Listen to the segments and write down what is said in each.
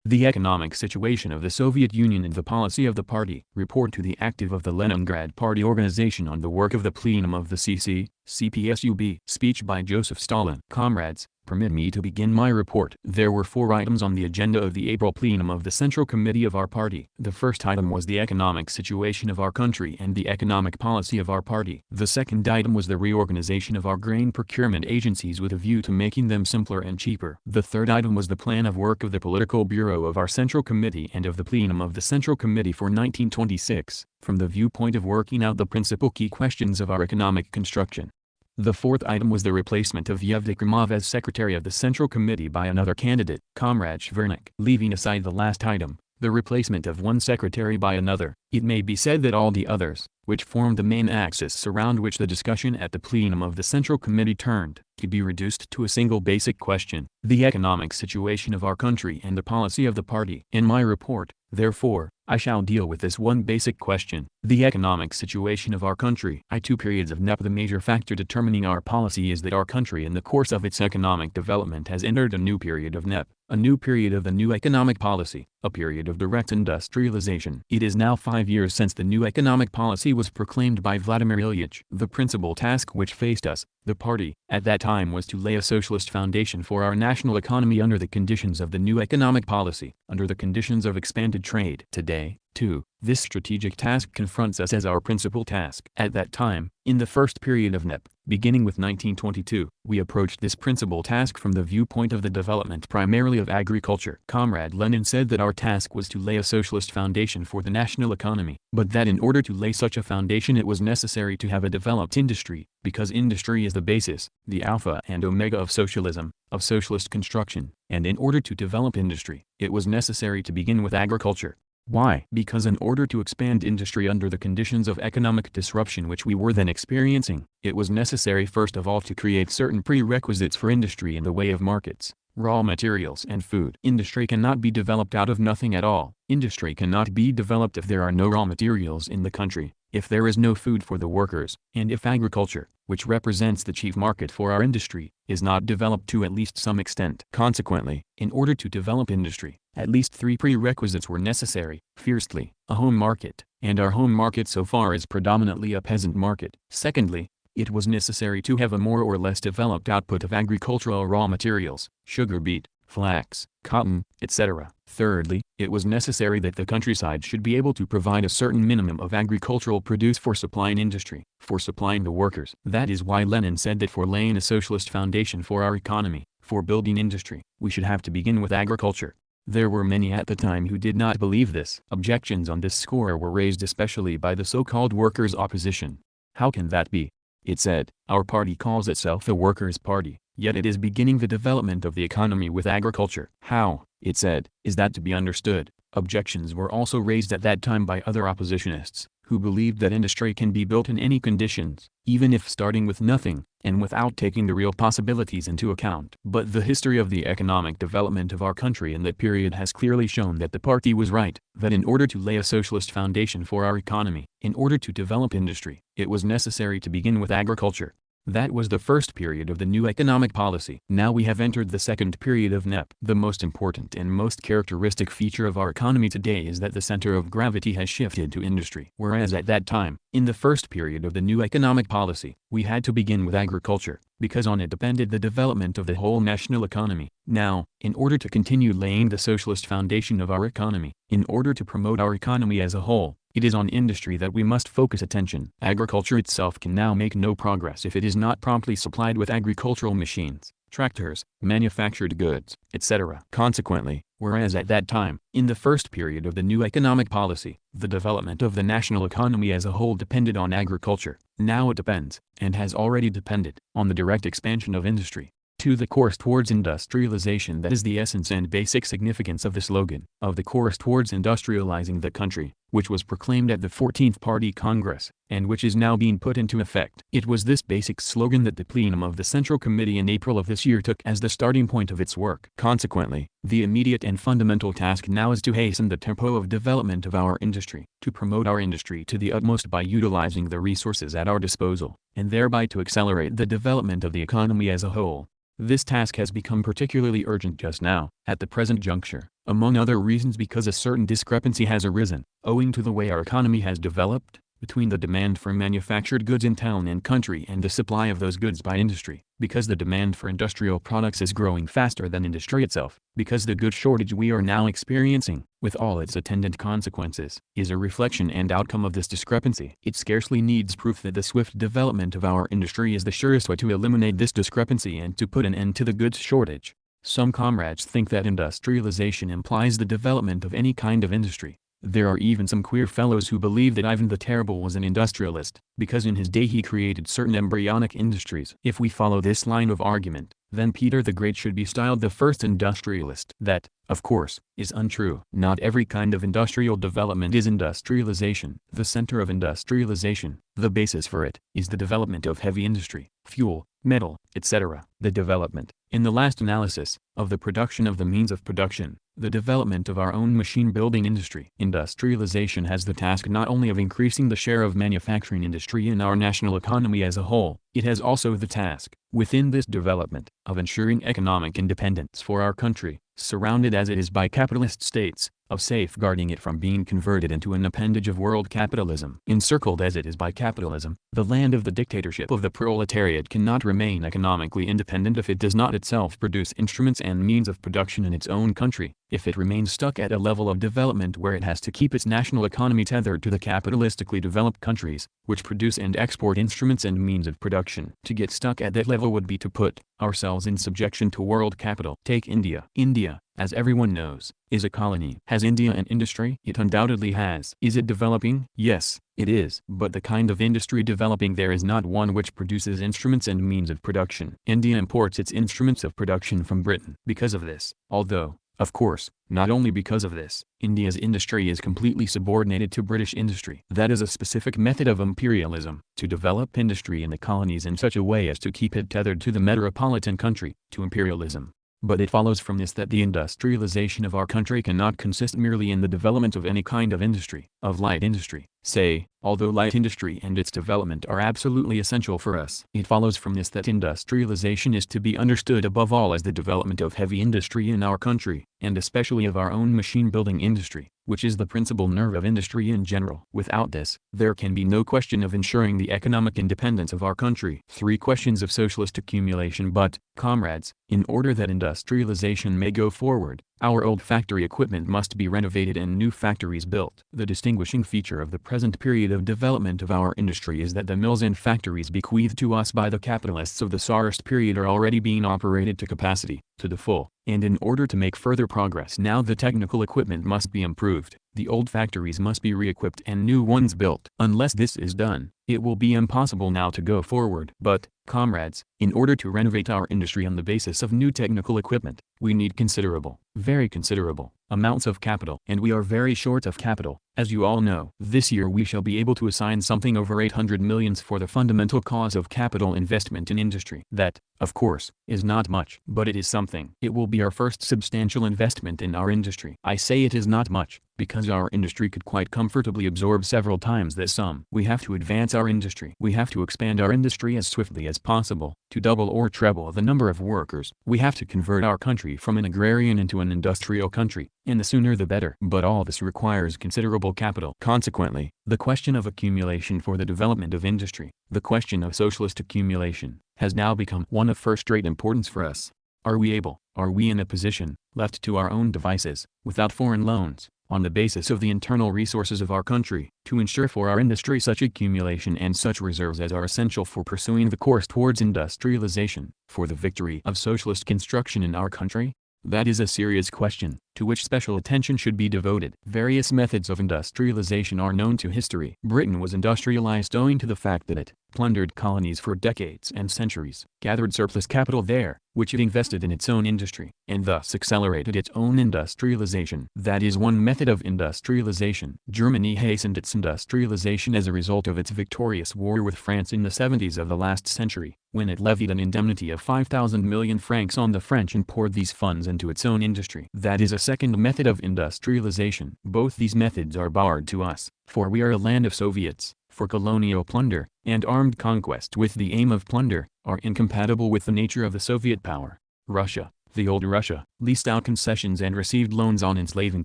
The economic situation of the Soviet Union and the policy of the party. Report to the active of the Leningrad Party Organization on the work of the Plenum of the CPSUB. Speech by Joseph Stalin. Comrades, permit me to begin my report. There were 4 items on the agenda of the April plenum of the Central Committee of our party. The first item was the economic situation of our country and the economic policy of our party. The second item was the reorganization of our grain procurement agencies with a view to making them simpler and cheaper. The third item was the plan of work of the Political Bureau of our Central Committee and of the plenum of the Central Committee for 1926, from the viewpoint of working out the principal key questions of our economic construction. The fourth item was the replacement of Yevdokimov as secretary of the Central Committee by another candidate, Comrade Shvernik. Leaving aside the last item, the replacement of one secretary by another, it may be said that all the others, which formed the main axis around which the discussion at the plenum of the Central Committee turned, could be reduced to a single basic question: the economic situation of our country and the policy of the party. In my report, therefore, I shall deal with this one basic question: the economic situation of our country. 2 periods of NEP. The major factor determining our policy is that our country in the course of its economic development has entered a new period of NEP, a new period of the new economic policy, a period of direct industrialization. It is now 5 years since the new economic policy was proclaimed by Vladimir Ilyich. The principal task which faced us, the party, at that time was to lay a socialist foundation for our national economy under the conditions of the new economic policy, under the conditions of expanded trade. Today, too, this strategic task confronts us as our principal task. At that time, in the first period of NEP, beginning with 1922, we approached this principal task from the viewpoint of the development primarily of agriculture. Comrade Lenin said that our task was to lay a socialist foundation for the national economy, but that in order to lay such a foundation it was necessary to have a developed industry, because industry is the basis, the alpha and omega of socialism, of socialist construction, and in order to develop industry, it was necessary to begin with agriculture. Why? Because in order to expand industry under the conditions of economic disruption which we were then experiencing, it was necessary first of all to create certain prerequisites for industry in the way of markets, raw materials and food. Industry cannot be developed out of nothing at all. Industry cannot be developed if there are no raw materials in the country, if there is no food for the workers, and if agriculture, which represents the chief market for our industry, is not developed to at least some extent. Consequently, in order to develop industry, at least 3 prerequisites were necessary. Firstly, a home market, and our home market so far is predominantly a peasant market. Secondly, it was necessary to have a more or less developed output of agricultural raw materials, sugar beet, flax, cotton, etc. Thirdly, it was necessary that the countryside should be able to provide a certain minimum of agricultural produce for supplying industry, for supplying the workers. That is why Lenin said that for laying a socialist foundation for our economy, for building industry, we should have to begin with agriculture. There were many at the time who did not believe this. Objections on this score were raised especially by the so-called workers' opposition. How can that be? It said, our party calls itself a workers' party, yet it is beginning the development of the economy with agriculture. How, it said, is that to be understood? Objections were also raised at that time by other oppositionists, who believed that industry can be built in any conditions, even if starting with nothing, and without taking the real possibilities into account. But the history of the economic development of our country in that period has clearly shown that the party was right, that in order to lay a socialist foundation for our economy, in order to develop industry, it was necessary to begin with agriculture. That was the first period of the new economic policy. Now we have entered the second period of NEP. The most important and most characteristic feature of our economy today is that the center of gravity has shifted to industry. Whereas at that time, in the first period of the new economic policy, we had to begin with agriculture, because on it depended the development of the whole national economy. Now, in order to continue laying the socialist foundation of our economy, in order to promote our economy as a whole, it is on industry that we must focus attention. Agriculture itself can now make no progress if it is not promptly supplied with agricultural machines, tractors, manufactured goods, etc. Consequently, whereas at that time, in the first period of the new economic policy, the development of the national economy as a whole depended on agriculture, now it depends, and has already depended, on the direct expansion of industry. To the course towards industrialization, that is the essence and basic significance of the slogan, of the course towards industrializing the country, which was proclaimed at the 14th Party Congress, and which is now being put into effect. It was this basic slogan that the plenum of the Central Committee in April of this year took as the starting point of its work. Consequently, the immediate and fundamental task now is to hasten the tempo of development of our industry, to promote our industry to the utmost by utilizing the resources at our disposal, and thereby to accelerate the development of the economy as a whole. This task has become particularly urgent just now, at the present juncture, among other reasons because a certain discrepancy has arisen, owing to the way our economy has developed, between the demand for manufactured goods in town and country and the supply of those goods by industry, because the demand for industrial products is growing faster than industry itself, because the goods shortage we are now experiencing, with all its attendant consequences, is a reflection and outcome of this discrepancy. It scarcely needs proof that the swift development of our industry is the surest way to eliminate this discrepancy and to put an end to the goods shortage. Some comrades think that industrialization implies the development of any kind of industry. There are even some queer fellows who believe that Ivan the Terrible was an industrialist, because in his day he created certain embryonic industries. If we follow this line of argument, then Peter the Great should be styled the first industrialist. That, of course, is untrue. Not every kind of industrial development is industrialization. The center of industrialization, the basis for it, is the development of heavy industry, fuel, metal, etc. The development, in the last analysis, of the production of the means of production, the development of our own machine-building industry. Industrialization has the task not only of increasing the share of manufacturing industry in our national economy as a whole, it has also the task, within this development, of ensuring economic independence for our country, surrounded as it is by capitalist states, of safeguarding it from being converted into an appendage of world capitalism. Encircled as it is by capitalism, the land of the dictatorship of the proletariat cannot remain economically independent if it does not itself produce instruments and means of production in its own country, if it remains stuck at a level of development where it has to keep its national economy tethered to the capitalistically developed countries, which produce and export instruments and means of production. To get stuck at that level would be to put ourselves in subjection to world capital. Take India. India, as everyone knows, is a colony. Has India an industry? It undoubtedly has. Is it developing? Yes, it is. But the kind of industry developing there is not one which produces instruments and means of production. India imports its instruments of production from Britain. Because of this, although, of course, not only because of this, India's industry is completely subordinated to British industry. That is a specific method of imperialism, to develop industry in the colonies in such a way as to keep it tethered to the metropolitan country, to imperialism. But it follows from this that the industrialization of our country cannot consist merely in the development of any kind of industry, of light industry, say, although light industry and its development are absolutely essential for us. It follows from this that industrialization is to be understood above all as the development of heavy industry in our country, and especially of our own machine-building industry, which is the principal nerve of industry in general. Without this, there can be no question of ensuring the economic independence of our country. 3 questions of socialist accumulation. But, comrades, in order that industrialization may go forward, our old factory equipment must be renovated and new factories built. The distinguishing feature of the present period of development of our industry is that the mills and factories bequeathed to us by the capitalists of the Tsarist period are already being operated to capacity, to the full, and in order to make further progress now the technical equipment must be improved, the old factories must be re-equipped and new ones built. Unless this is done, it will be impossible now to go forward. But, comrades, in order to renovate our industry on the basis of new technical equipment, we need considerable, very considerable, amounts of capital. And we are very short of capital, as you all know. This year we shall be able to assign something over 800 millions for the fundamental cause of capital investment in industry. That, of course, is not much, but it is something. It will be our first substantial investment in our industry. I say it is not much, because our industry could quite comfortably absorb several times that sum. We have to advance our industry. We have to expand our industry as swiftly as possible, to double or treble the number of workers. We have to convert our country from an agrarian into an industrial country, and the sooner the better. But all this requires considerable capital. Consequently, the question of accumulation for the development of industry, the question of socialist accumulation, has now become one of first-rate importance for us. Are we in a position, left to our own devices, without foreign loans, on the basis of the internal resources of our country, to ensure for our industry such accumulation and such reserves as are essential for pursuing the course towards industrialization, for the victory of socialist construction in our country? That is a serious question, to which special attention should be devoted. Various methods of industrialization are known to history. Britain was industrialized owing to the fact that it plundered colonies for decades and centuries, gathered surplus capital there, which it invested in its own industry, and thus accelerated its own industrialization. That is one method of industrialization. Germany hastened its industrialization as a result of its victorious war with France in the 70s of the last century, when it levied an indemnity of 5,000 million francs on the French and poured these funds into its own industry. That is a second method of industrialization. Both these methods are barred to us, for we are a land of Soviets, for colonial plunder, and armed conquest with the aim of plunder, are incompatible with the nature of the Soviet power. Russia, The old Russia leased out concessions and received loans on enslaving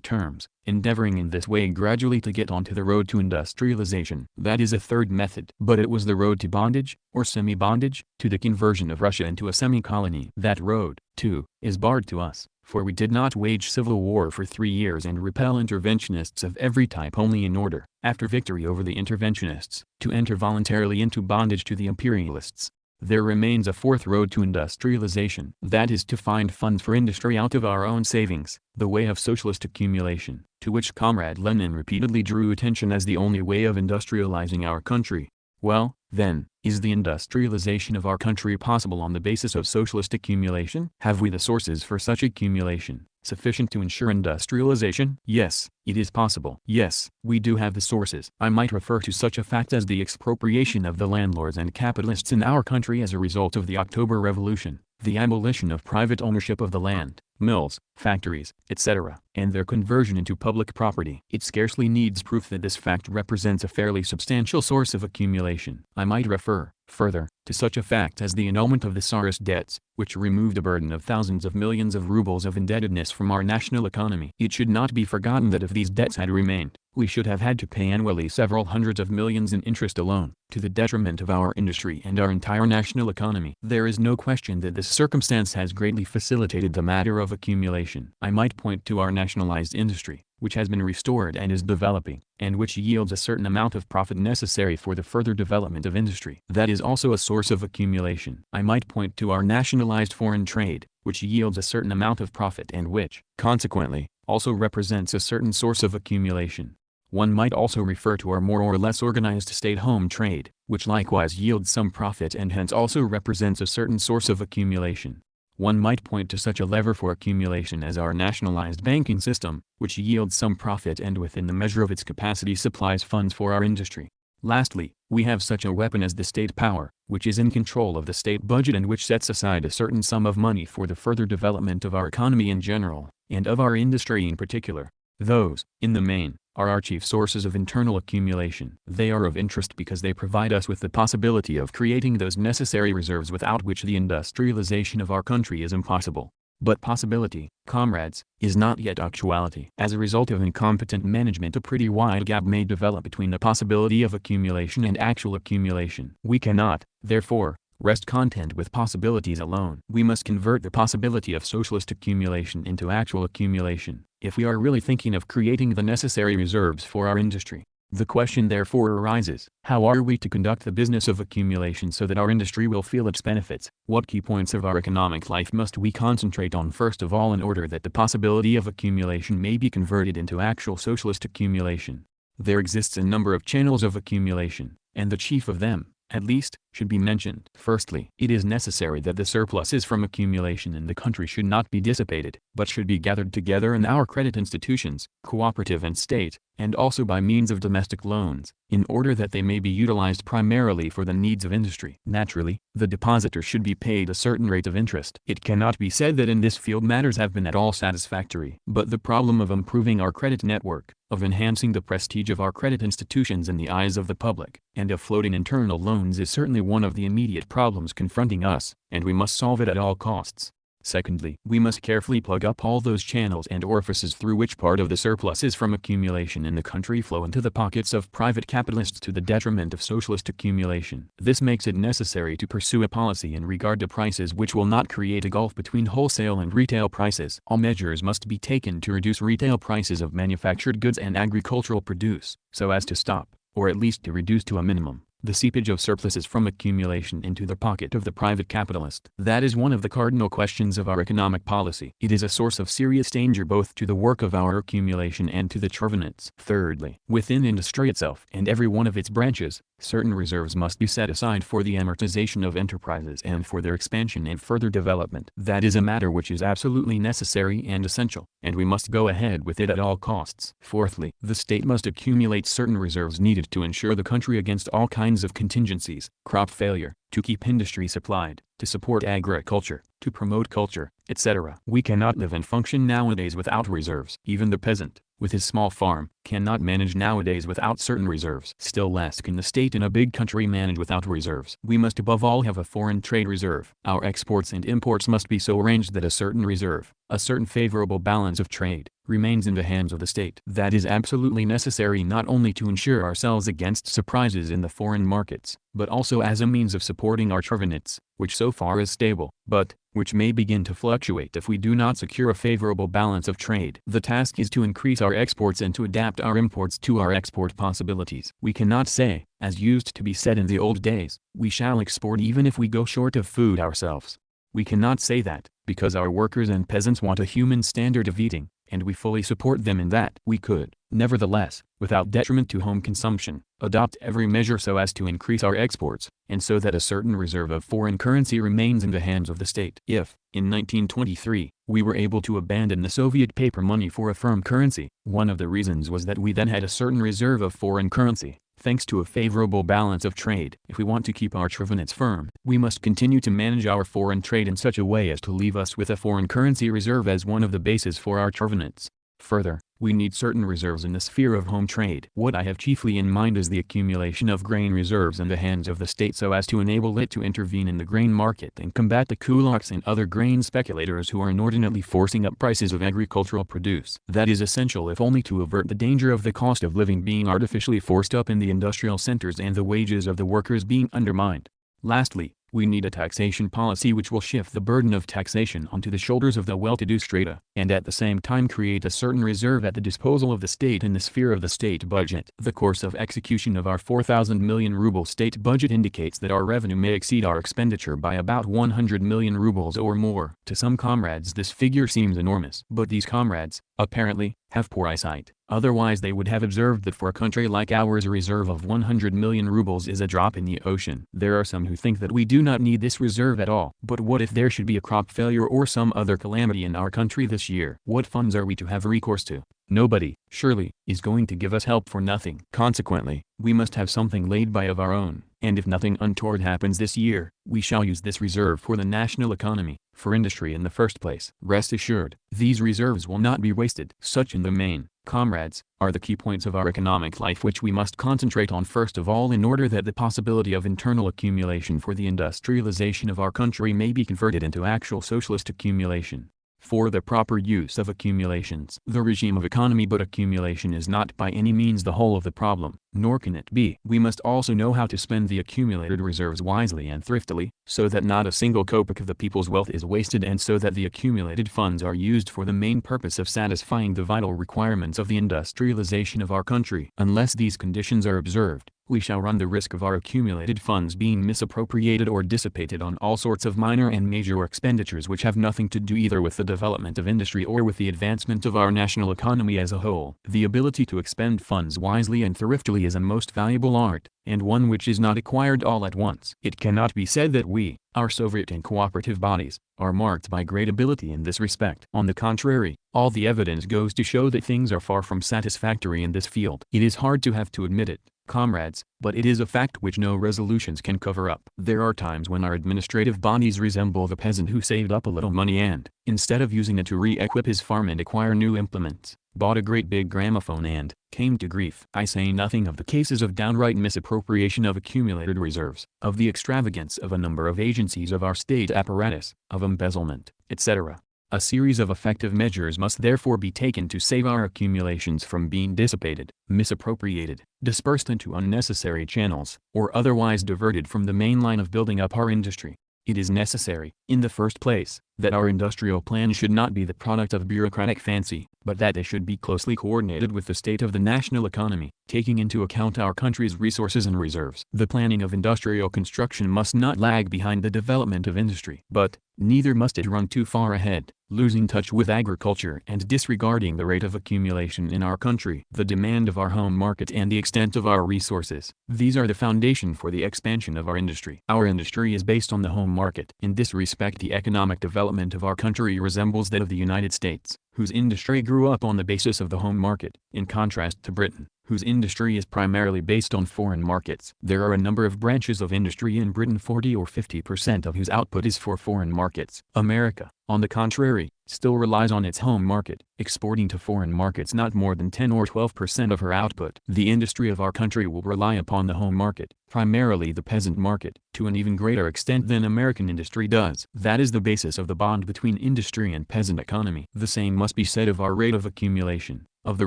terms, endeavoring in this way gradually to get onto the road to industrialization. That is a third method. But it was the road to bondage, or semi-bondage, to the conversion of Russia into a semi-colony. That road, too, is barred to us, for we did not wage civil war for 3 years and repel interventionists of every type only in order, after victory over the interventionists, to enter voluntarily into bondage to the imperialists. There remains a fourth road to industrialization. That is to find funds for industry out of our own savings, the way of socialist accumulation, to which Comrade Lenin repeatedly drew attention as the only way of industrializing our country. Well, then, is the industrialization of our country possible on the basis of socialist accumulation? Have we the sources for such accumulation, sufficient to ensure industrialization? Yes, it is possible. Yes, we do have the sources. I might refer to such a fact as the expropriation of the landlords and capitalists in our country as a result of the October Revolution, the abolition of private ownership of the land, mills, factories, etc., and their conversion into public property. It scarcely needs proof that this fact represents a fairly substantial source of accumulation. I might refer, further, to such a fact as the annulment of the Tsarist debts, which removed a burden of thousands of millions of rubles of indebtedness from our national economy. It should not be forgotten that if these debts had remained, we should have had to pay annually several hundreds of millions in interest alone, to the detriment of our industry and our entire national economy. There is no question that this circumstance has greatly facilitated the matter of accumulation. I might point to our nationalized industry, which has been restored and is developing, and which yields a certain amount of profit necessary for the further development of industry. That is also a source of accumulation. I might point to our nationalized foreign trade, which yields a certain amount of profit and which, consequently, also represents a certain source of accumulation. One might also refer to our more or less organized state-home trade, which likewise yields some profit and hence also represents a certain source of accumulation. One might point to such a lever for accumulation as our nationalized banking system, which yields some profit and within the measure of its capacity supplies funds for our industry. Lastly, we have such a weapon as the state power, which is in control of the state budget and which sets aside a certain sum of money for the further development of our economy in general, and of our industry in particular. Those, in the main, are our chief sources of internal accumulation. They are of interest because they provide us with the possibility of creating those necessary reserves without which the industrialization of our country is impossible. But possibility, comrades, is not yet actuality. As a result of incompetent management, a pretty wide gap may develop between the possibility of accumulation and actual accumulation. We cannot, therefore, rest content with possibilities alone. We must convert the possibility of socialist accumulation into actual accumulation, if we are really thinking of creating the necessary reserves for our industry. The question therefore arises, how are we to conduct the business of accumulation so that our industry will feel its benefits? What key points of our economic life must we concentrate on first of all in order that the possibility of accumulation may be converted into actual socialist accumulation? There exists a number of channels of accumulation, and the chief of them, at least, should be mentioned. Firstly, it is necessary that the surpluses from accumulation in the country should not be dissipated, but should be gathered together in our credit institutions, cooperative and state, and also by means of domestic loans, in order that they may be utilized primarily for the needs of industry. Naturally, the depositor should be paid a certain rate of interest. It cannot be said that in this field matters have been at all satisfactory. But the problem of improving our credit network, of enhancing the prestige of our credit institutions in the eyes of the public, and of floating internal loans is certainly one of the immediate problems confronting us, and we must solve it at all costs. Secondly, we must carefully plug up all those channels and orifices through which part of the surpluses from accumulation in the country flow into the pockets of private capitalists to the detriment of socialist accumulation. This makes it necessary to pursue a policy in regard to prices which will not create a gulf between wholesale and retail prices. All measures must be taken to reduce retail prices of manufactured goods and agricultural produce, so as to stop, or at least to reduce to a minimum, the seepage of surpluses from accumulation into the pocket of the private capitalist. That is one of the cardinal questions of our economic policy. It is a source of serious danger both to the work of our accumulation and to the chauvinants. Thirdly, within industry itself and every one of its branches, certain reserves must be set aside for the amortization of enterprises and for their expansion and further development. That is a matter which is absolutely necessary and essential, and we must go ahead with it at all costs. Fourthly, the state must accumulate certain reserves needed to ensure the country against all kinds of contingencies, crop failure, to keep industry supplied, to support agriculture, to promote culture, etc. We cannot live and function nowadays without reserves. Even the peasant, with his small farm, cannot manage nowadays without certain reserves. Still less can the state in a big country manage without reserves. We must above all have a foreign trade reserve. Our exports and imports must be so arranged that a certain reserve, a certain favorable balance of trade, remains in the hands of the state. That is absolutely necessary not only to ensure ourselves against surprises in the foreign markets, but also as a means of supporting our trivnitz, which so far is stable, but which may begin to fluctuate if we do not secure a favorable balance of trade. The task is to increase our exports and to adapt our imports to our export possibilities. We cannot say, as used to be said in the old days, we shall export even if we go short of food ourselves. We cannot say that, because our workers and peasants want a human standard of eating, and we fully support them in that. We could, nevertheless, without detriment to home consumption, adopt every measure so as to increase our exports, and so that a certain reserve of foreign currency remains in the hands of the state. If, in 1923, we were able to abandon the Soviet paper money for a firm currency, one of the reasons was that we then had a certain reserve of foreign currency, thanks to a favorable balance of trade. If we want to keep our trivnitz firm, we must continue to manage our foreign trade in such a way as to leave us with a foreign currency reserve as one of the bases for our trivnitz. Further, we need certain reserves in the sphere of home trade. What I have chiefly in mind is the accumulation of grain reserves in the hands of the state so as to enable it to intervene in the grain market and combat the kulaks and other grain speculators who are inordinately forcing up prices of agricultural produce. That is essential if only to avert the danger of the cost of living being artificially forced up in the industrial centers and the wages of the workers being undermined. Lastly, we need a taxation policy which will shift the burden of taxation onto the shoulders of the well-to-do strata, and at the same time create a certain reserve at the disposal of the state in the sphere of the state budget. The course of execution of our 4,000 million ruble state budget indicates that our revenue may exceed our expenditure by about 100 million rubles or more. To some comrades this figure seems enormous, but these comrades, apparently, have poor eyesight. Otherwise they would have observed that for a country like ours a reserve of 100 million rubles is a drop in the ocean. There are some who think that we do not need this reserve at all. But what if there should be a crop failure or some other calamity in our country this year? What funds are we to have recourse to? Nobody, surely, is going to give us help for nothing. Consequently, we must have something laid by of our own. And if nothing untoward happens this year, we shall use this reserve for the national economy, for industry in the first place. Rest assured, these reserves will not be wasted. Such in the main, comrades, are the key points of our economic life which we must concentrate on first of all in order that the possibility of internal accumulation for the industrialization of our country may be converted into actual socialist accumulation. For the proper use of accumulations. The regime of economy. But accumulation is not by any means the whole of the problem, nor can it be. We must also know how to spend the accumulated reserves wisely and thriftily, so that not a single kopeck of the people's wealth is wasted and so that the accumulated funds are used for the main purpose of satisfying the vital requirements of the industrialization of our country. Unless these conditions are observed, we shall run the risk of our accumulated funds being misappropriated or dissipated on all sorts of minor and major expenditures which have nothing to do either with the development of industry or with the advancement of our national economy as a whole. The ability to expend funds wisely and thriftily is a most valuable art, and one which is not acquired all at once. It cannot be said that we, our Soviet and cooperative bodies, are marked by great ability in this respect. On the contrary, all the evidence goes to show that things are far from satisfactory in this field. It is hard to have to admit it, comrades, but it is a fact which no resolutions can cover up. There are times when our administrative bodies resemble the peasant who saved up a little money and, instead of using it to re-equip his farm and acquire new implements, bought a great big gramophone and came to grief. I say nothing of the cases of downright misappropriation of accumulated reserves, of the extravagance of a number of agencies of our state apparatus, of embezzlement, etc. A series of effective measures must therefore be taken to save our accumulations from being dissipated, misappropriated, dispersed into unnecessary channels, or otherwise diverted from the main line of building up our industry. It is necessary, in the first place, that our industrial plan should not be the product of bureaucratic fancy, but that it should be closely coordinated with the state of the national economy, taking into account our country's resources and reserves. The planning of industrial construction must not lag behind the development of industry, but, neither must it run too far ahead, losing touch with agriculture and disregarding the rate of accumulation in our country, the demand of our home market and the extent of our resources. These are the foundation for the expansion of our industry. Our industry is based on the home market. In this respect the economic development of our country resembles that of the United States, whose industry grew up on the basis of the home market, in contrast to Britain, whose industry is primarily based on foreign markets. There are a number of branches of industry in Britain 40 or 50% of whose output is for foreign markets. America, on the contrary, still relies on its home market, exporting to foreign markets not more than 10 or 12% of her output. The industry of our country will rely upon the home market, primarily the peasant market, to an even greater extent than American industry does. That is the basis of the bond between industry and peasant economy. The same must be said of our rate of accumulation, of the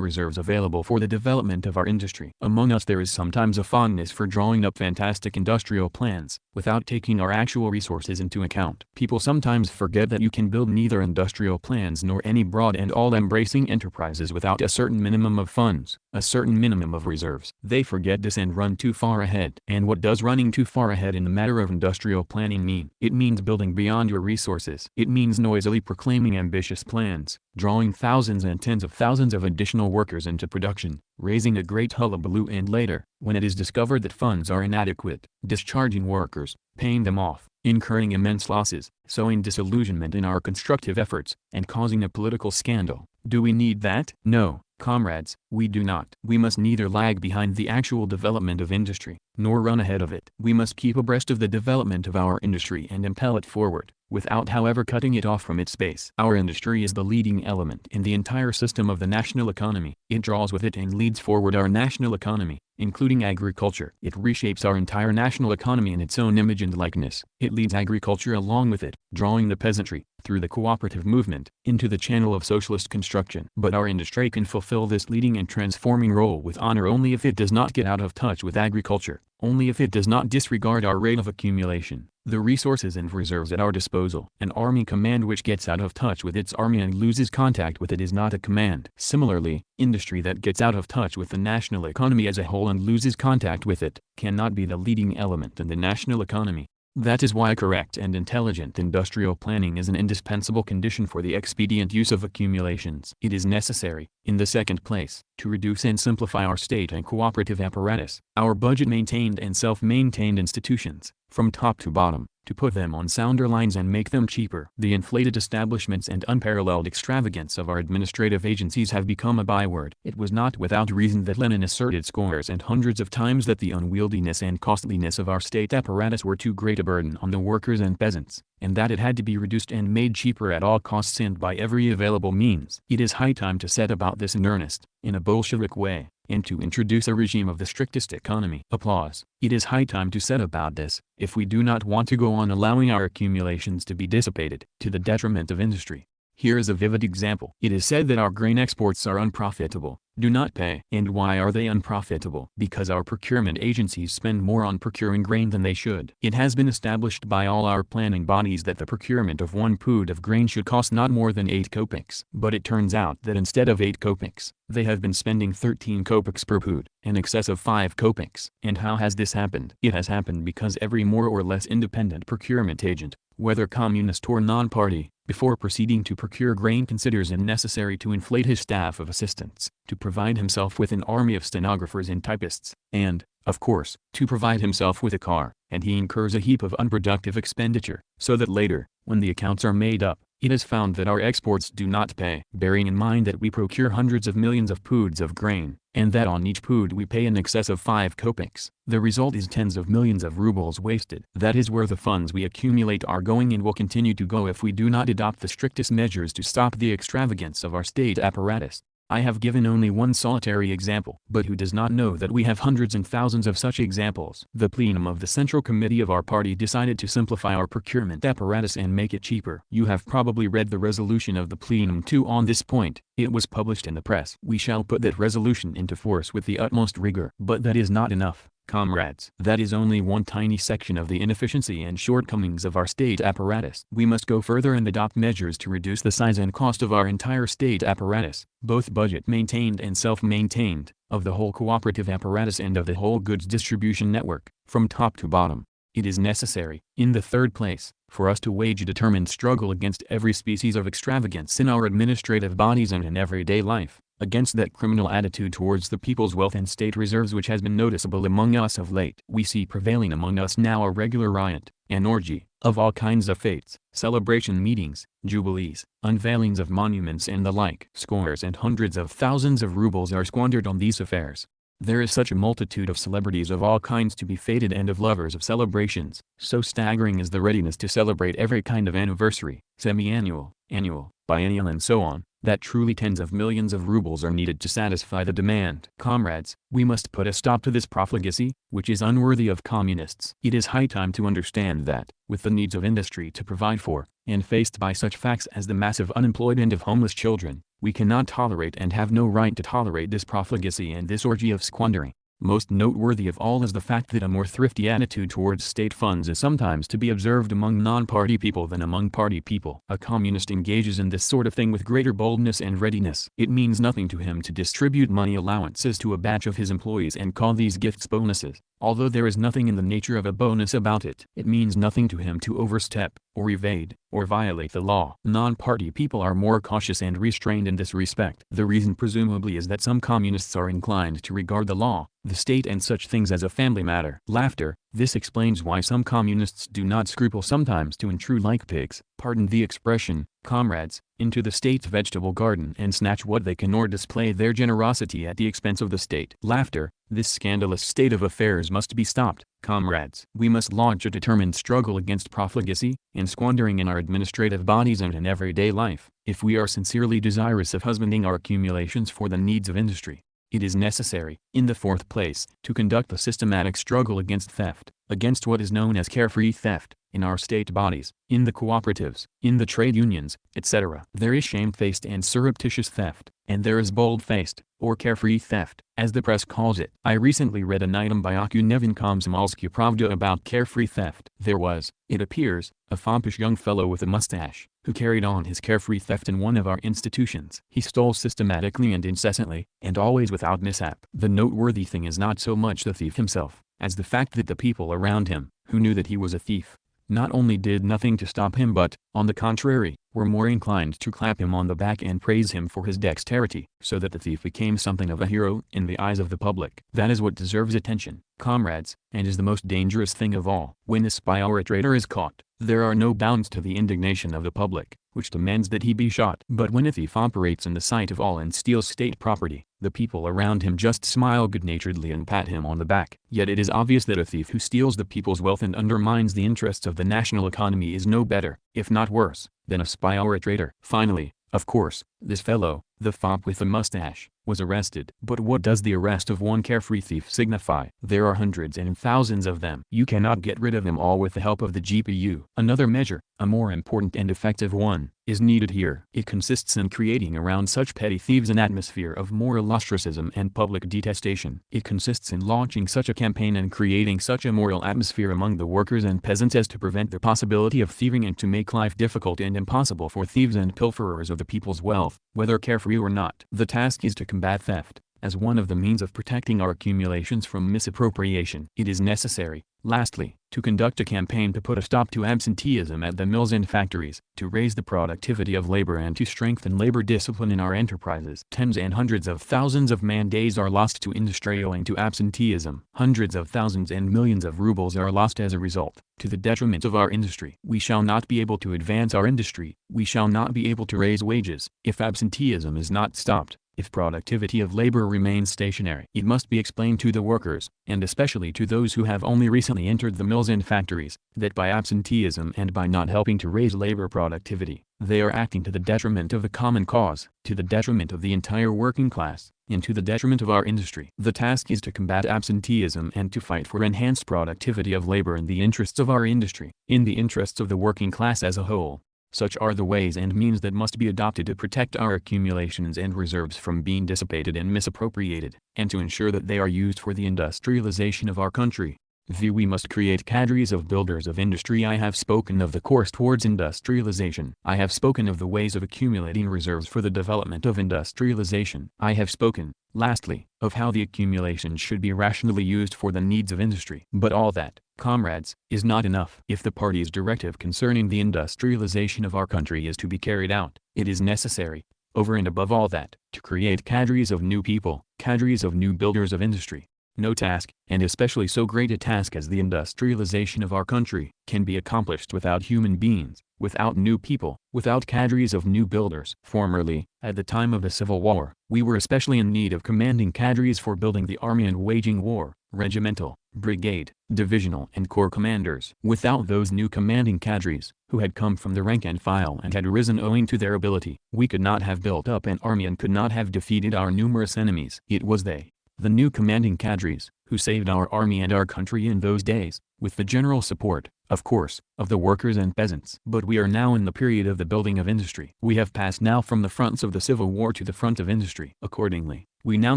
reserves available for the development of our industry. Among us there is sometimes a fondness for drawing up fantastic industrial plans, without taking our actual resources into account. People sometimes forget that you can build neither industrial plans nor any broad and all-embracing enterprises without a certain minimum of funds, a certain minimum of reserves. They forget this and run too far ahead. And what does running too far ahead in the matter of industrial planning mean? It means building beyond your resources. It means noisily proclaiming ambitious plans, drawing thousands and tens of thousands of additional workers into production, raising a great hullabaloo, and later, when it is discovered that funds are inadequate, discharging workers, paying them off, incurring immense losses, sowing disillusionment in our constructive efforts, and causing a political scandal. Do we need that? No, comrades, we do not. We must neither lag behind the actual development of industry, nor run ahead of it. We must keep abreast of the development of our industry and impel it forward, without however cutting it off from its base. Our industry is the leading element in the entire system of the national economy. It draws with it and leads forward our national economy, including agriculture. It reshapes our entire national economy in its own image and likeness. It leads agriculture along with it, drawing the peasantry, through the cooperative movement, into the channel of socialist construction. But our industry can fulfill this leading and transforming role with honor only if it does not get out of touch with agriculture, only if it does not disregard our rate of accumulation, the resources and reserves at our disposal. An army command which gets out of touch with its army and loses contact with it is not a command. Similarly, industry that gets out of touch with the national economy as a whole and loses contact with it, cannot be the leading element in the national economy. That is why correct and intelligent industrial planning is an indispensable condition for the expedient use of accumulations. It is necessary, in the second place, to reduce and simplify our state and cooperative apparatus, our budget-maintained and self-maintained institutions, from top to bottom, to put them on sounder lines and make them cheaper. The inflated establishments and unparalleled extravagance of our administrative agencies have become a byword. It was not without reason that Lenin asserted scores and hundreds of times that the unwieldiness and costliness of our state apparatus were too great a burden on the workers and peasants, and that it had to be reduced and made cheaper at all costs and by every available means. It is high time to set about this in earnest, in a Bolshevik way, and to introduce a regime of the strictest economy. Applause. It is high time to set about this, if we do not want to go on allowing our accumulations to be dissipated, to the detriment of industry. Here is a vivid example. It is said that our grain exports are unprofitable, do not pay. And why are they unprofitable? Because our procurement agencies spend more on procuring grain than they should. It has been established by all our planning bodies that the procurement of 1 pud of grain should cost not more than 8 kopecks. But it turns out that instead of 8 kopecks, they have been spending 13 kopecks per pud, in excess of 5 kopecks. And how has this happened? It has happened because every more or less independent procurement agent, whether communist or non-party, before proceeding to procure grain considers it necessary to inflate his staff of assistants, to provide himself with an army of stenographers and typists, and, of course, to provide himself with a car, and he incurs a heap of unproductive expenditure, so that later, when the accounts are made up, it is found that our exports do not pay. Bearing in mind that we procure hundreds of millions of puds of grain, and that on each pud we pay in excess of 5 kopecks, the result is tens of millions of rubles wasted. That is where the funds we accumulate are going and will continue to go if we do not adopt the strictest measures to stop the extravagance of our state apparatus. I have given only one solitary example, but who does not know that we have hundreds and thousands of such examples? The plenum of the Central Committee of our party decided to simplify our procurement apparatus and make it cheaper. You have probably read the resolution of the plenum too on this point. It was published in the press. We shall put that resolution into force with the utmost rigor. But that is not enough, comrades. That is only one tiny section of the inefficiency and shortcomings of our state apparatus. We must go further and adopt measures to reduce the size and cost of our entire state apparatus, both budget-maintained and self-maintained, of the whole cooperative apparatus and of the whole goods distribution network, from top to bottom. It is necessary, in the third place, for us to wage a determined struggle against every species of extravagance in our administrative bodies and in everyday life, against that criminal attitude towards the people's wealth and state reserves which has been noticeable among us of late. We see prevailing among us now a regular riot, an orgy, of all kinds of fetes, celebration meetings, jubilees, unveilings of monuments and the like. Scores and hundreds of thousands of rubles are squandered on these affairs. There is such a multitude of celebrities of all kinds to be feted and of lovers of celebrations, so staggering is the readiness to celebrate every kind of anniversary, semi-annual, annual, biennial and so on, that truly tens of millions of rubles are needed to satisfy the demand. Comrades, we must put a stop to this profligacy, which is unworthy of communists. It is high time to understand that, with the needs of industry to provide for, and faced by such facts as the mass of unemployed and of homeless children, we cannot tolerate and have no right to tolerate this profligacy and this orgy of squandering. Most noteworthy of all is the fact that a more thrifty attitude towards state funds is sometimes to be observed among non-party people than among party people. A communist engages in this sort of thing with greater boldness and readiness. It means nothing to him to distribute money allowances to a batch of his employees and call these gifts bonuses, although there is nothing in the nature of a bonus about it. It means nothing to him to overstep, or evade, or violate the law. Non-party people are more cautious and restrained in this respect. The reason presumably is that some communists are inclined to regard the law, the state and such things as a family matter. Laughter. This explains why some communists do not scruple sometimes to intrude like pigs, pardon the expression, comrades, into the state's vegetable garden and snatch what they can or display their generosity at the expense of the state. Laughter. This scandalous state of affairs must be stopped, comrades. We must launch a determined struggle against profligacy and squandering in our administrative bodies and in everyday life, if we are sincerely desirous of husbanding our accumulations for the needs of industry. It is necessary, in the fourth place, to conduct a systematic struggle against theft, against what is known as carefree theft, in our state bodies, in the cooperatives, in the trade unions, etc. There is shamefaced and surreptitious theft, and there is bold-faced, or carefree theft, as the press calls it. I recently read an item by Oku Komsomolsky Pravda about carefree theft. There was, it appears, a foppish young fellow with a mustache, who carried on his carefree theft in one of our institutions. He stole systematically and incessantly, and always without mishap. The noteworthy thing is not so much the thief himself, as the fact that the people around him, who knew that he was a thief, not only did nothing to stop him but, on the contrary, were more inclined to clap him on the back and praise him for his dexterity, so that the thief became something of a hero in the eyes of the public. That is what deserves attention, comrades, and is the most dangerous thing of all. When a spy or a traitor is caught, there are no bounds to the indignation of the public, which demands that he be shot. But when a thief operates in the sight of all and steals state property, the people around him just smile good-naturedly and pat him on the back. Yet it is obvious that a thief who steals the people's wealth and undermines the interests of the national economy is no better, if not worse, than a spy or a traitor. Finally, of course, this fellow, the fop with the mustache, was arrested. But what does the arrest of one carefree thief signify? There are hundreds and thousands of them. You cannot get rid of them all with the help of the GPU. Another measure, a more important and effective one, is needed here. It consists in creating around such petty thieves an atmosphere of moral ostracism and public detestation. It consists in launching such a campaign and creating such a moral atmosphere among the workers and peasants as to prevent the possibility of thieving and to make life difficult and impossible for thieves and pilferers of the people's wealth, whether carefree or not. The task is to combat theft, as one of the means of protecting our accumulations from misappropriation. It is necessary, lastly, to conduct a campaign to put a stop to absenteeism at the mills and factories, to raise the productivity of labor and to strengthen labor discipline in our enterprises. Tens and hundreds of thousands of man-days are lost to industry owing to absenteeism. Hundreds of thousands and millions of rubles are lost as a result, to the detriment of our industry. We shall not be able to advance our industry, we shall not be able to raise wages, if absenteeism is not stopped. If productivity of labor remains stationary. It must be explained to the workers, and especially to those who have only recently entered the mills and factories, that by absenteeism and by not helping to raise labor productivity, they are acting to the detriment of the common cause, to the detriment of the entire working class, and to the detriment of our industry. The task is to combat absenteeism and to fight for enhanced productivity of labor in the interests of our industry, in the interests of the working class as a whole. Such are the ways and means that must be adopted to protect our accumulations and reserves from being dissipated and misappropriated, and to ensure that they are used for the industrialization of our country. We must create cadres of builders of industry. I have spoken of the course towards industrialization. I have spoken of the ways of accumulating reserves for the development of industrialization. I have spoken, lastly, of how the accumulations should be rationally used for the needs of industry. But all that, comrades, is not enough. If the party's directive concerning the industrialization of our country is to be carried out, it is necessary, over and above all that, to create cadres of new people, cadres of new builders of industry. No task, and especially so great a task as the industrialization of our country, can be accomplished without human beings, without new people, without cadres of new builders. Formerly, at the time of the Civil War, we were especially in need of commanding cadres for building the army and waging war, regimental, brigade, divisional and corps commanders. Without those new commanding cadres, who had come from the rank and file and had risen owing to their ability, we could not have built up an army and could not have defeated our numerous enemies. It was they, the new commanding cadres, who saved our army and our country in those days, with the general support, of course, of the workers and peasants. But we are now in the period of the building of industry. We have passed now from the fronts of the Civil War to the front of industry. Accordingly, we now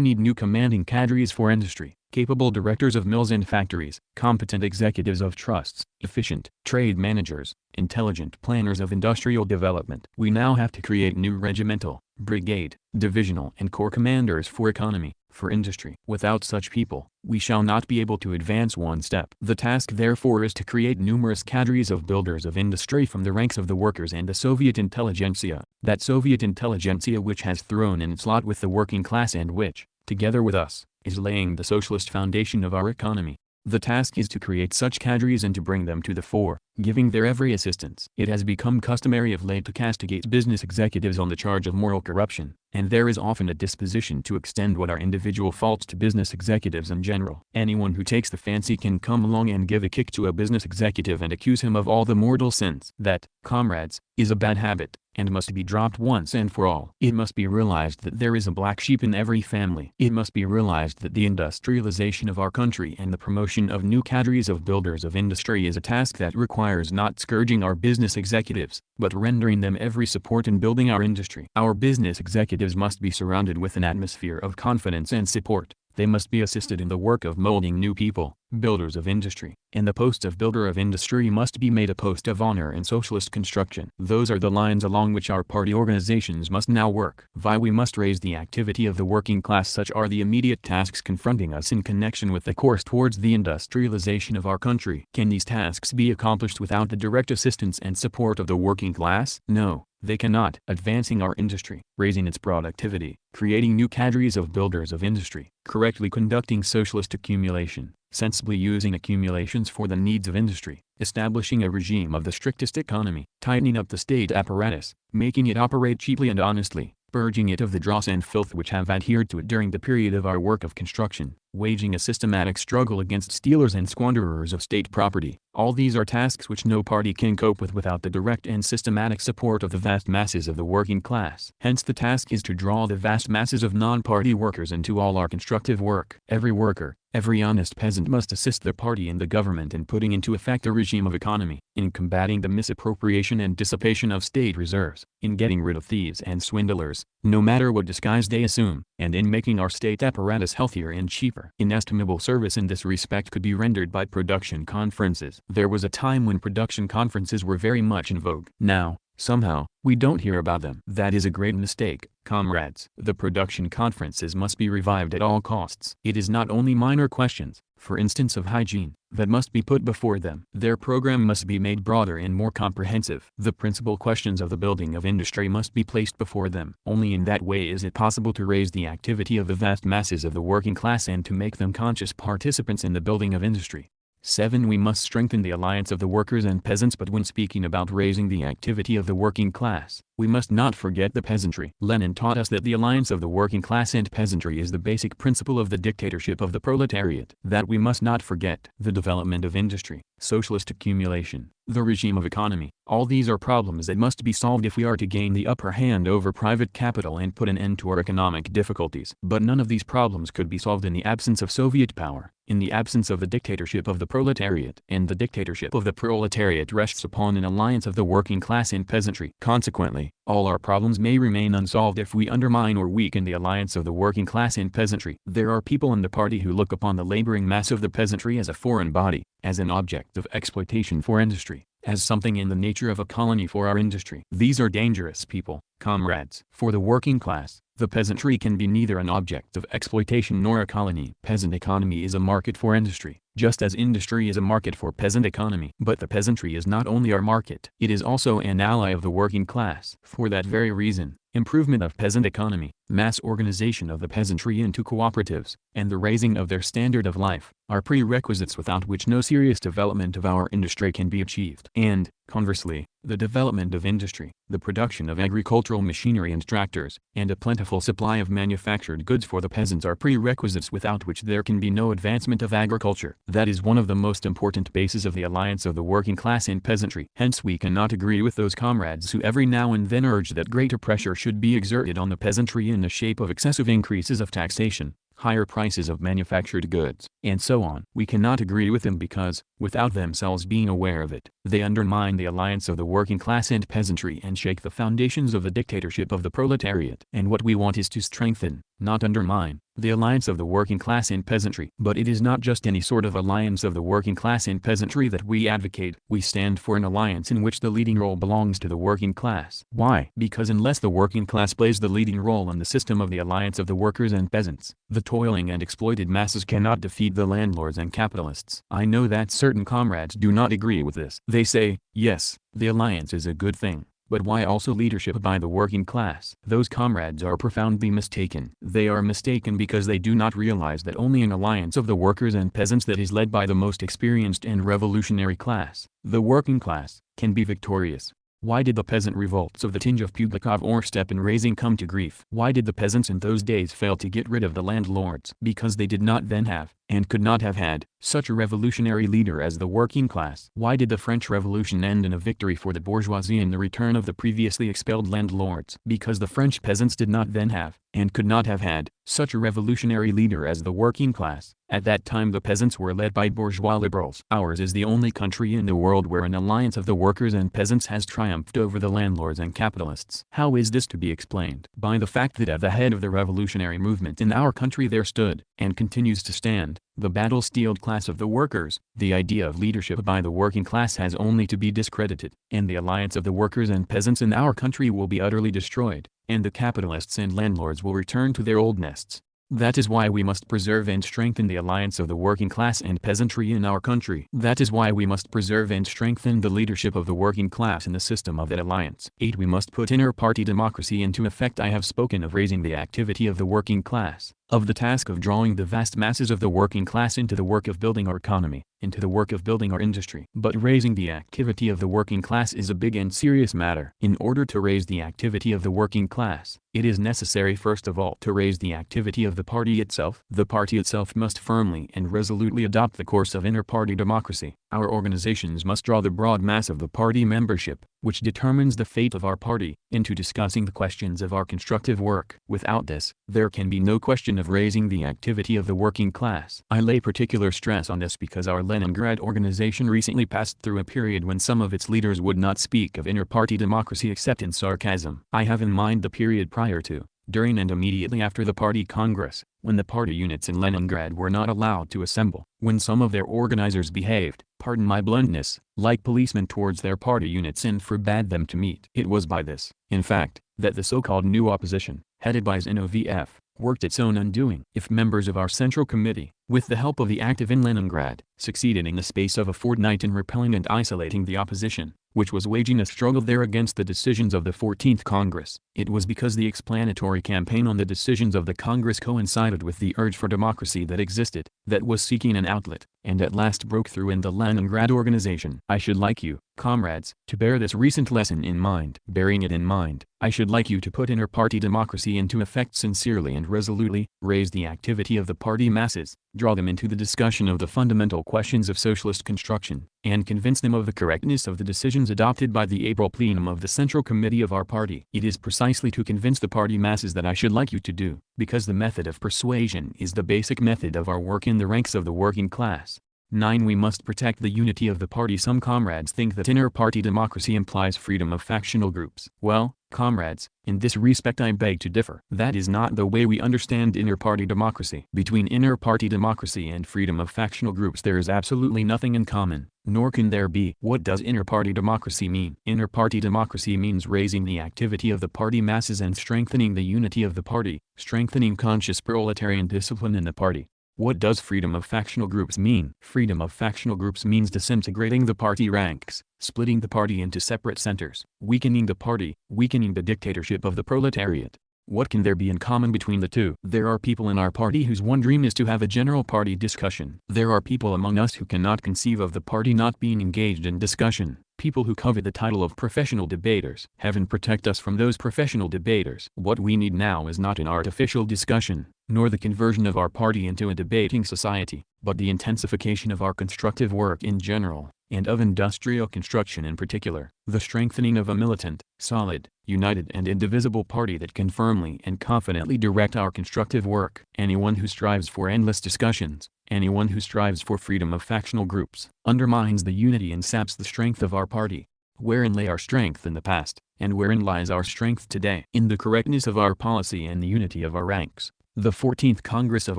need new commanding cadres for industry, capable directors of mills and factories, competent executives of trusts, efficient trade managers, intelligent planners of industrial development. We now have to create new regimental, brigade, divisional and corps commanders for economy, for industry. Without such people, we shall not be able to advance one step. The task therefore is to create numerous cadres of builders of industry from the ranks of the workers and the Soviet intelligentsia, that Soviet intelligentsia which has thrown in its lot with the working class and which, together with us, is laying the socialist foundation of our economy. The task is to create such cadres and to bring them to the fore, giving their every assistance. It has become customary of late to castigate business executives on the charge of moral corruption, and there is often a disposition to extend what are individual faults to business executives in general. Anyone who takes the fancy can come along and give a kick to a business executive and accuse him of all the mortal sins. That, comrades, is a bad habit, and must be dropped once and for all. It must be realized that there is a black sheep in every family. It must be realized that the industrialization of our country and the promotion of new cadres of builders of industry is a task that requires not scourging our business executives, but rendering them every support in building our industry. Our business executives must be surrounded with an atmosphere of confidence and support. They must be assisted in the work of molding new people, builders of industry, and the post of builder of industry must be made a post of honor in socialist construction. Those are the lines along which our party organizations must now work. We must raise the activity of the working class. Such are the immediate tasks confronting us in connection with the course towards the industrialization of our country. Can these tasks be accomplished without the direct assistance and support of the working class? No. They cannot. Advancing our industry, raising its productivity, creating new cadres of builders of industry, correctly conducting socialist accumulation, sensibly using accumulations for the needs of industry, establishing a regime of the strictest economy, tightening up the state apparatus, making it operate cheaply and honestly, purging it of the dross and filth which have adhered to it during the period of our work of construction, waging a systematic struggle against stealers and squanderers of state property. All these are tasks which no party can cope with without the direct and systematic support of the vast masses of the working class. Hence the task is to draw the vast masses of non-party workers into all our constructive work. Every worker, every honest peasant must assist the party and the government in putting into effect a regime of economy, in combating the misappropriation and dissipation of state reserves, in getting rid of thieves and swindlers, no matter what disguise they assume, and in making our state apparatus healthier and cheaper. Inestimable service in this respect could be rendered by production conferences. There was a time when production conferences were very much in vogue. Now, somehow, we don't hear about them. That is a great mistake, comrades. The production conferences must be revived at all costs. It is not only minor questions, for instance of hygiene, that must be put before them. Their program must be made broader and more comprehensive. The principal questions of the building of industry must be placed before them. Only in that way is it possible to raise the activity of the vast masses of the working class and to make them conscious participants in the building of industry. 7. We must strengthen the alliance of the workers and peasants. But when speaking about raising the activity of the working class, we must not forget the peasantry. Lenin taught us that the alliance of the working class and peasantry is the basic principle of the dictatorship of the proletariat. That we must not forget. The development of industry, socialist accumulation, the regime of economy, all these are problems that must be solved if we are to gain the upper hand over private capital and put an end to our economic difficulties. But none of these problems could be solved in the absence of Soviet power, in the absence of the dictatorship of the proletariat. And the dictatorship of the proletariat rests upon an alliance of the working class and peasantry. Consequently, all our problems may remain unsolved if we undermine or weaken the alliance of the working class and peasantry. There are people in the party who look upon the laboring mass of the peasantry as a foreign body, as an object of exploitation for industry, as something in the nature of a colony for our industry. These are dangerous people, comrades. For the working class, the peasantry can be neither an object of exploitation nor a colony. Peasant economy is a market for industry, just as industry is a market for peasant economy. But the peasantry is not only our market, it is also an ally of the working class. For that very reason, improvement of peasant economy, mass organization of the peasantry into cooperatives, and the raising of their standard of life, are prerequisites without which no serious development of our industry can be achieved. And, conversely, the development of industry, the production of agricultural machinery and tractors, and a plentiful supply of manufactured goods for the peasants are prerequisites without which there can be no advancement of agriculture. That is one of the most important bases of the alliance of the working class and peasantry. Hence we cannot agree with those comrades who every now and then urge that greater pressure should be exerted on the peasantry in the shape of excessive increases of taxation, higher prices of manufactured goods, and so on. We cannot agree with them because, without themselves being aware of it, they undermine the alliance of the working class and peasantry and shake the foundations of the dictatorship of the proletariat. And what we want is to strengthen, not undermine, the alliance of the working class and peasantry. But it is not just any sort of alliance of the working class and peasantry that we advocate. We stand for an alliance in which the leading role belongs to the working class. Why? Because unless the working class plays the leading role in the system of the alliance of the workers and peasants, the toiling and exploited masses cannot defeat the landlords and capitalists. I know that certain comrades do not agree with this. They say, yes, the alliance is a good thing. But why also leadership by the working class? Those comrades are profoundly mistaken. They are mistaken because they do not realize that only an alliance of the workers and peasants that is led by the most experienced and revolutionary class, the working class, can be victorious. Why did the peasant revolts of the tinge of Pugakov or Stepan Razin come to grief? Why did the peasants in those days fail to get rid of the landlords? Because they did not then have, and could not have had, such a revolutionary leader as the working class. Why did the French Revolution end in a victory for the bourgeoisie and the return of the previously expelled landlords? Because the French peasants did not then have, and could not have had, such a revolutionary leader as the working class. At that time the peasants were led by bourgeois liberals. Ours is the only country in the world where an alliance of the workers and peasants has triumphed over the landlords and capitalists. How is this to be explained? By the fact that at the head of the revolutionary movement in our country there stood, and continues to stand, the battle-steeled class of the workers. The idea of leadership by the working class has only to be discredited, and the alliance of the workers and peasants in our country will be utterly destroyed, and the capitalists and landlords will return to their old nests. That is why we must preserve and strengthen the alliance of the working class and peasantry in our country. That is why we must preserve and strengthen the leadership of the working class in the system of that alliance. 8. We must put inter-party democracy into effect. I have spoken of raising the activity of the working class, of the task of drawing the vast masses of the working class into the work of building our economy, into the work of building our industry. But raising the activity of the working class is a big and serious matter. In order to raise the activity of the working class, it is necessary first of all to raise the activity of the party itself. The party itself must firmly and resolutely adopt the course of inter-party democracy. Our organizations must draw the broad mass of the party membership, which determines the fate of our party, into discussing the questions of our constructive work. Without this, there can be no question of raising the activity of the working class. I lay particular stress on this because our Leningrad organization recently passed through a period when some of its leaders would not speak of inter-party democracy except in sarcasm. I have in mind the period prior to, during and immediately after the party congress, when the party units in Leningrad were not allowed to assemble, when some of their organizers behaved, pardon my bluntness, like policemen towards their party units and forbade them to meet. It was by this, in fact, that the so-called new opposition, headed by ZNOVF, worked its own undoing. If members of our Central Committee, with the help of the active in Leningrad, succeeded in the space of a fortnight in repelling and isolating the opposition, which was waging a struggle there against the decisions of the 14th Congress, it was because the explanatory campaign on the decisions of the Congress coincided with the urge for democracy that existed, that was seeking an outlet, and at last broke through in the Leningrad organization. I should like you, comrades, to bear this recent lesson in mind. Bearing it in mind, I should like you to put inter-party democracy into effect sincerely and resolutely, raise the activity of the party masses, draw them into the discussion of the fundamental questions of socialist construction, and convince them of the correctness of the decisions adopted by the April plenum of the Central Committee of our party. It is precisely to convince the party masses that I should like you to do, because the method of persuasion is the basic method of our work in the ranks of the working class. 9. We must protect the unity of the party. Some comrades think that inter-party democracy implies freedom of factional groups. Well, comrades, in this respect I beg to differ. That is not the way we understand inter-party democracy. Between inter-party democracy and freedom of factional groups there is absolutely nothing in common, nor can there be. What does inter-party democracy mean? Inter-party democracy means raising the activity of the party masses and strengthening the unity of the party, strengthening conscious proletarian discipline in the party. What does freedom of factional groups mean? Freedom of factional groups means disintegrating the party ranks, splitting the party into separate centers, weakening the party, weakening the dictatorship of the proletariat. What can there be in common between the two? There are people in our party whose one dream is to have a general party discussion. There are people among us who cannot conceive of the party not being engaged in discussion. People who covet the title of professional debaters. Heaven protect us from those professional debaters. What we need now is not an artificial discussion, nor the conversion of our party into a debating society, but the intensification of our constructive work in general, and of industrial construction in particular, the strengthening of a militant, solid, united and indivisible party that can firmly and confidently direct our constructive work. Anyone who strives for endless discussions, anyone who strives for freedom of factional groups, undermines the unity and saps the strength of our party. Wherein lay our strength in the past, and wherein lies our strength today? In the correctness of our policy and the unity of our ranks. The 14th Congress of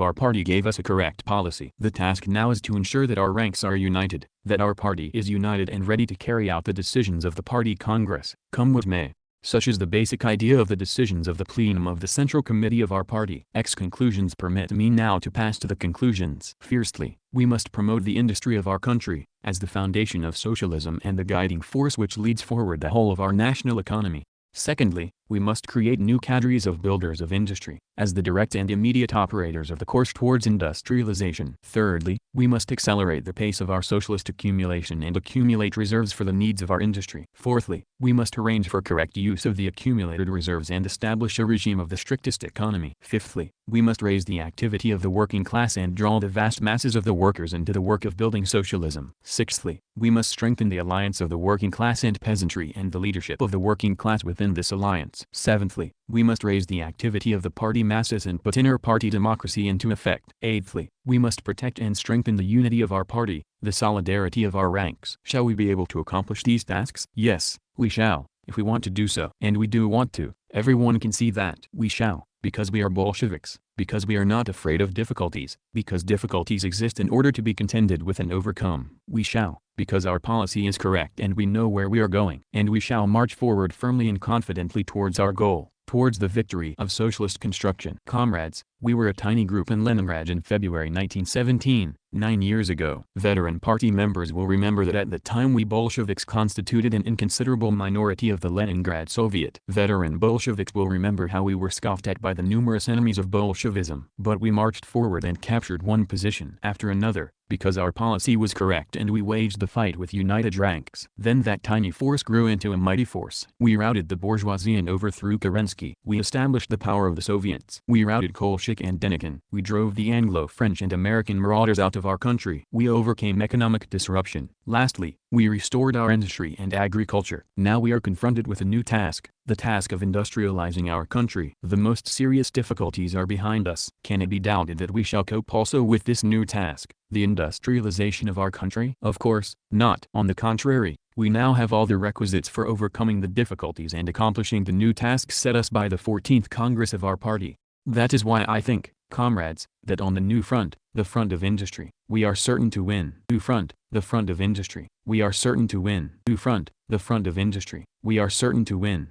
our party gave us a correct policy. The task now is to ensure that our ranks are united, that our party is united and ready to carry out the decisions of the party Congress, come what may. Such is the basic idea of the decisions of the plenum of the Central Committee of our party. Conclusions permit me now to pass to the conclusions. Fiercely, we must promote the industry of our country, as the foundation of socialism and the guiding force which leads forward the whole of our national economy. Secondly, we must create new cadres of builders of industry, as the direct and immediate operators of the course towards industrialization. Thirdly, we must accelerate the pace of our socialist accumulation and accumulate reserves for the needs of our industry. Fourthly, we must arrange for correct use of the accumulated reserves and establish a regime of the strictest economy. Fifthly, we must raise the activity of the working class and draw the vast masses of the workers into the work of building socialism. Sixthly, we must strengthen the alliance of the working class and peasantry and the leadership of the working class within this alliance. Seventhly, we must raise the activity of the party masses and put inter-party democracy into effect. Eighthly, we must protect and strengthen the unity of our party, the solidarity of our ranks. Shall we be able to accomplish these tasks? Yes, we shall, if we want to do so. And we do want to. Everyone can see that. We shall, because we are Bolsheviks, because we are not afraid of difficulties, because difficulties exist in order to be contended with and overcome. We shall, because our policy is correct and we know where we are going. And we shall march forward firmly and confidently towards our goal, towards the victory of socialist construction. Comrades, we were a tiny group in Leningrad in February 1917, 9 years ago. Veteran party members will remember that at the time we Bolsheviks constituted an inconsiderable minority of the Leningrad Soviet. Veteran Bolsheviks will remember how we were scoffed at by the numerous enemies of Bolshevism. But we marched forward and captured one position after another, because our policy was correct and we waged the fight with united ranks. Then that tiny force grew into a mighty force. We routed the bourgeoisie and overthrew Kerensky. We established the power of the Soviets. We routed Kolchak and Denikin. We drove the Anglo-French and American marauders out of our country. We overcame economic disruption. Lastly, we restored our industry and agriculture. Now we are confronted with a new task, the task of industrializing our country. The most serious difficulties are behind us. Can it be doubted that we shall cope also with this new task, the industrialization of our country? Of course, not. On the contrary, we now have all the requisites for overcoming the difficulties and accomplishing the new tasks set us by the 14th Congress of our party. That is why I think, comrades, that on the new front, the front of industry, we are certain to win. New front, the front of industry, we are certain to win. New front, the front of industry, we are certain to win.